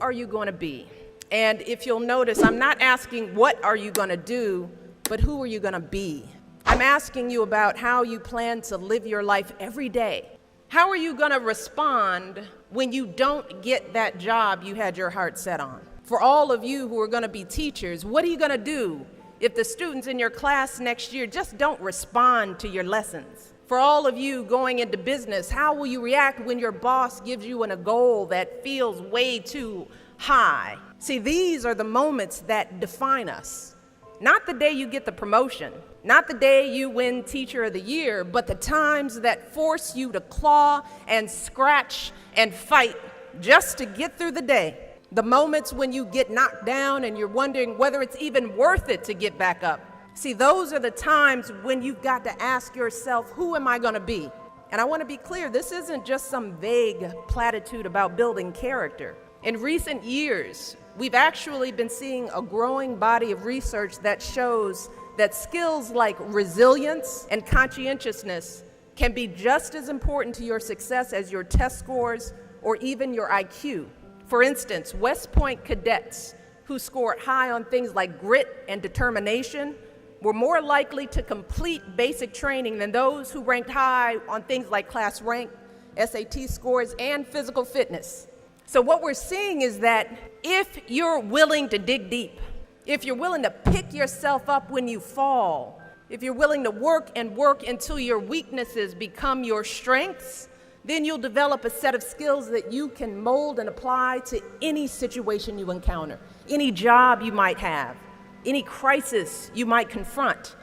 are you going to be? And if you'll notice, I'm not asking what are you going to do, but who are you going to be? I'm asking you about how you plan to live your life every day. How are you going to respond when you don't get that job you had your heart set on? For all of you who are going to be teachers, what are you going to do if the students in your class next year just don't respond to your lessons? For all of you going into business, how will you react when your boss gives you a goal that feels way too high? See, these are the moments that define us. Not the day you get the promotion, not the day you win Teacher of the Year, but the times that force you to claw and scratch and fight just to get through the day. The moments when you get knocked down and you're wondering whether it's even worth it to get back up. See, those are the times when you've got to ask yourself, who am I going to be? And I want to be clear, this isn't just some vague platitude about building character. In recent years, we've actually been seeing a growing body of research that shows that skills like resilience and conscientiousness can be just as important to your success as your test scores or even your IQ. For instance, West Point cadets who scored high on things like grit and determination were more likely to complete basic training than those who ranked high on things like class rank, SAT scores, and physical fitness. So what we're seeing is that if you're willing to dig deep, if you're willing to pick yourself up when you fall, if you're willing to work until your weaknesses become your strengths, then you'll develop a set of skills that you can mold and apply to any situation you encounter, any job you might have, any crisis you might confront.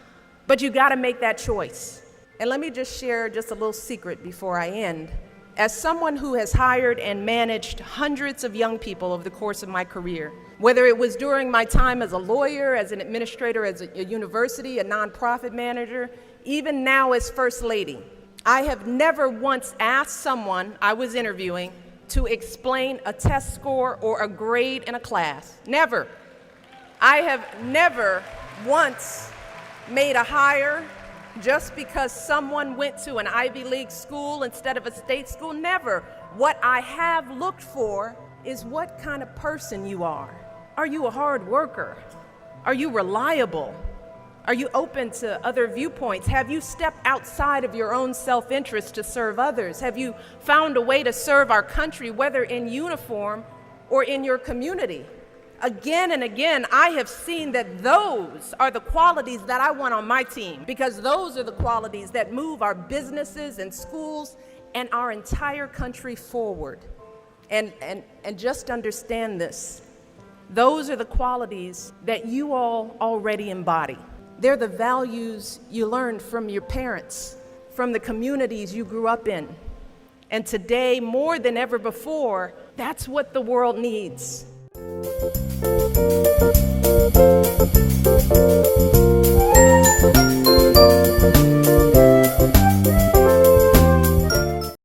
But you got to make that choice. And let me just share just a little secret before I end. As someone who has hired and managed hundreds of young people over the course of my career, whether it was during my time as a lawyer, as an administrator, as a university, a nonprofit manager, even now as First Lady, I have never once asked someone I was interviewing to explain a test score or a grade in a class. Never. I have never once made a hire just because someone went to an Ivy League school instead of a state school. Never. What I have looked for is what kind of person you are. Are you a hard worker? Are you reliable? Are you open to other viewpoints? Have you stepped outside of your own self-interest to serve others? Have you found a way to serve our country, whether in uniform or in your community? Again and again, I have seen that those are the qualities that I want on my team, because those are the qualities that move our businesses and schools and our entire country forward. And just understand this. Those are the qualities that you all already embody. They're the values you learned from your parents, from the communities you grew up in. And today, more than ever before, that's what the world needs.